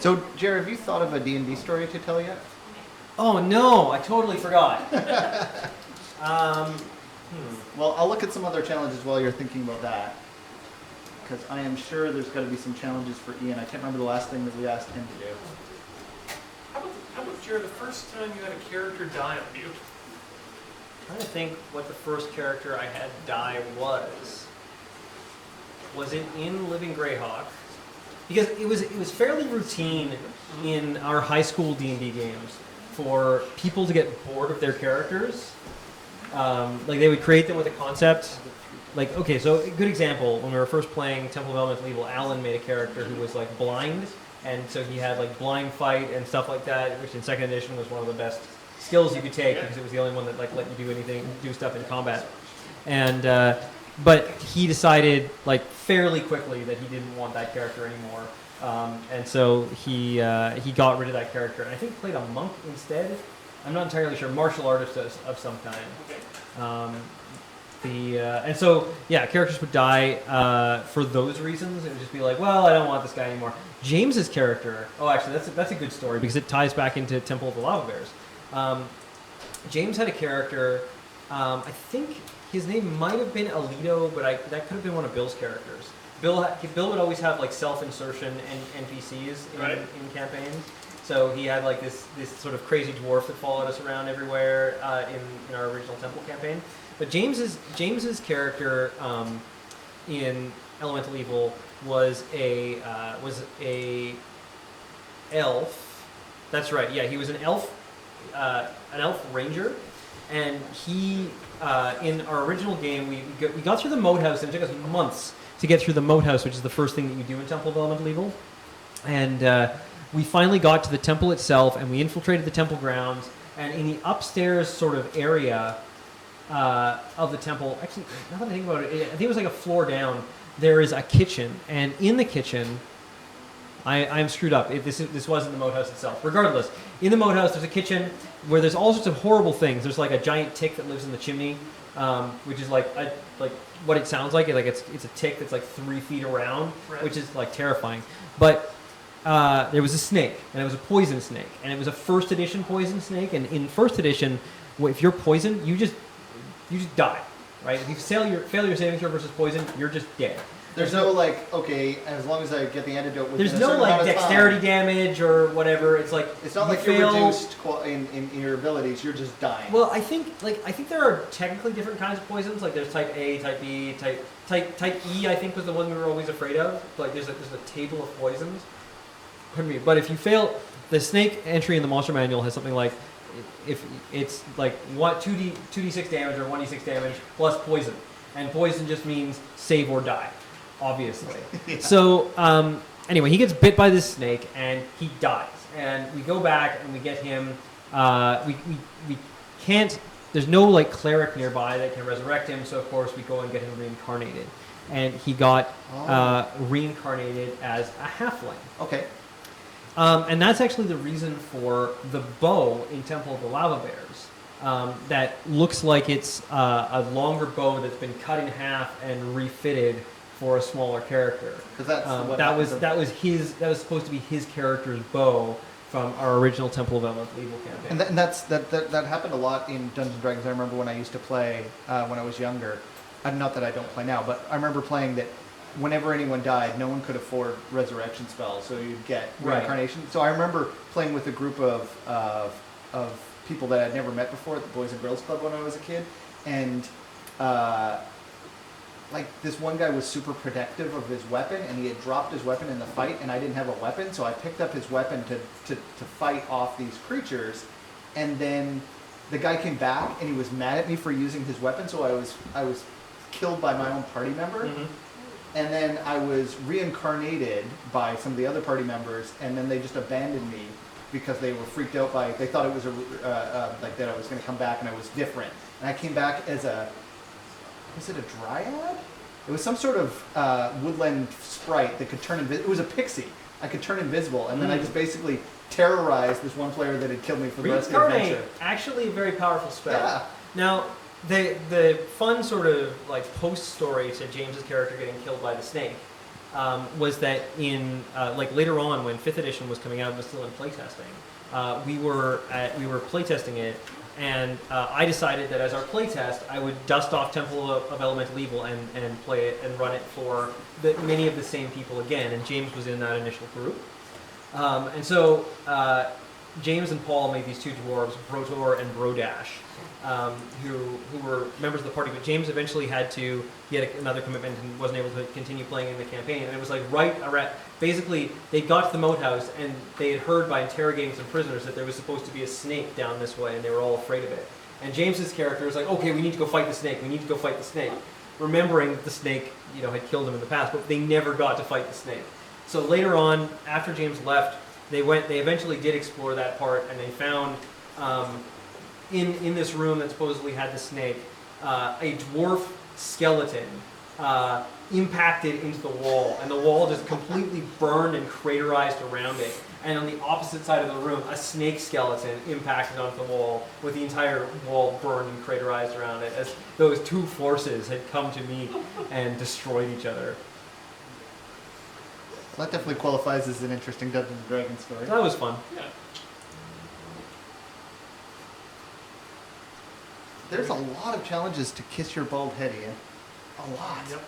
So, Jared, have you thought of a D&D story to tell yet? Oh no, I totally forgot. Well, I'll look at some other challenges while you're thinking about that. Because I am sure there's got to be some challenges for Ian. I can't remember the last thing that we asked him to do. How about Jared, the first time you had a character die on you? I'm trying to think what the first character I had die was. Was it in Living Greyhawk? Because it was fairly routine in our high school D&D games for people to get bored of their characters. Like they would create them with a concept. Like, okay, so a good example, when we were first playing Temple of Elemental Evil, Alan made a character who was like blind, and so he had like blind fight and stuff like that, which in second edition was one of the best skills you could take because it was the only one that like let you do stuff in combat. And but he decided like fairly quickly that he didn't want that character anymore, and so he got rid of that character, and I think played a monk instead. I'm not entirely sure, martial artist of some kind. And so yeah, characters would die for those reasons. It would just be like, well, I don't want this guy anymore. James's character. Oh, actually, that's a good story because it ties back into Temple of the Lava Bears. James had a character. I think his name might have been Alito, but that could have been one of Bill's characters. Bill would always have like self-insertion and NPCs in campaigns. So he had like this sort of crazy dwarf that followed us around everywhere in our original Temple campaign. But James's character in Elemental Evil was a elf. That's right. Yeah, he was an elf ranger, and he in our original game we got through the moat house, and it took us months to get through the moat house, which is the first thing that you do in Temple of Elemental Evil, and we finally got to the temple itself, and we infiltrated the temple grounds, and in the upstairs sort of area of the temple, actually, now that I think about it, I think it was like a floor down, there is a kitchen, and in the kitchen, I'm screwed up. This wasn't the moat house itself. Regardless, in the moat house, there's a kitchen where there's all sorts of horrible things. There's like a giant tick that lives in the chimney, which is like what it sounds like. It's a tick that's like 3 feet around, which is like terrifying. But there was a snake, and it was a poison snake, and it was a first edition poison snake. And in first edition, if you're poisoned, you just die, right? If you fail your saving throw versus poison, you're just dead. There's no like, okay, as long as I get the antidote within there's no like dexterity damage or whatever. It's like it's not like you're reduced in your abilities. You're just dying. Well, I think there are technically different kinds of poisons. Like there's type A, type B, type E. I think was the one we were always afraid of. Like there's a table of poisons. Pardon me. But if you fail, the snake entry in the monster manual has something like if it's like 2d6 damage or 1d6 damage plus poison, and poison just means save or die. Obviously. Yeah. So anyway, he gets bit by this snake and he dies. And we go back and we get him. We can't. There's no like cleric nearby that can resurrect him. So of course we go and get him reincarnated. And he got reincarnated as a halfling. Okay. And that's actually the reason for the bow in Temple of the Lava Bears. That looks like it's a longer bow that's been cut in half and refitted for a smaller character. Because that was supposed to be his character's bow from our original Temple of Elemental Evil campaign. And that happened a lot in Dungeons & Dragons. I remember when I used to play when I was younger. Not that I don't play now, but I remember playing that whenever anyone died, no one could afford resurrection spells, so you'd get reincarnation. So I remember playing with a group of people that I'd never met before at the Boys and Girls Club when I was a kid, and like this one guy was super protective of his weapon, and he had dropped his weapon in the fight, and I didn't have a weapon, so I picked up his weapon to fight off these creatures, and then the guy came back and he was mad at me for using his weapon, so I was killed by my own party member. Mm-hmm. And then I was reincarnated by some of the other party members, and then they just abandoned me because they were freaked out by, they thought it was like that I was going to come back and I was different. And I came back as was it a dryad? It was some sort of woodland sprite that could turn invisible. It was a pixie. I could turn invisible, and then I just basically terrorized this one player that had killed me for the rest of the adventure. Actually a very powerful spell. Yeah. Now, the fun sort of like post story to James's character getting killed by the snake was that in like later on when 5th edition was coming out and was still in playtesting, we were playtesting it, and I decided that as our playtest, I would dust off Temple of Elemental Evil and play it and run it for many of the same people again. And James was in that initial group, and so James and Paul made these 2 dwarves, Brotor and Brodash, who were members of the party. But James eventually he had another commitment and wasn't able to continue playing in the campaign. And it was like right around, basically they got to the moat house and they had heard by interrogating some prisoners that there was supposed to be a snake down this way, and they were all afraid of it. And James's character was like, okay, we need to go fight the snake. We need to go fight the snake, remembering that the snake, had killed him in the past, but they never got to fight the snake. So later on, after James left, they eventually did explore that part, and they found in this room that supposedly had the snake, a dwarf skeleton impacted into the wall, and the wall just completely burned and craterized around it. And on the opposite side of the room, a snake skeleton impacted onto the wall, with the entire wall burned and craterized around it, as those 2 forces had come to meet and destroyed each other. That definitely qualifies as an interesting Dungeons and Dragons story. That was fun. Yeah. There's a lot of challenges to kiss your bald head, Ian. A lot. Yep.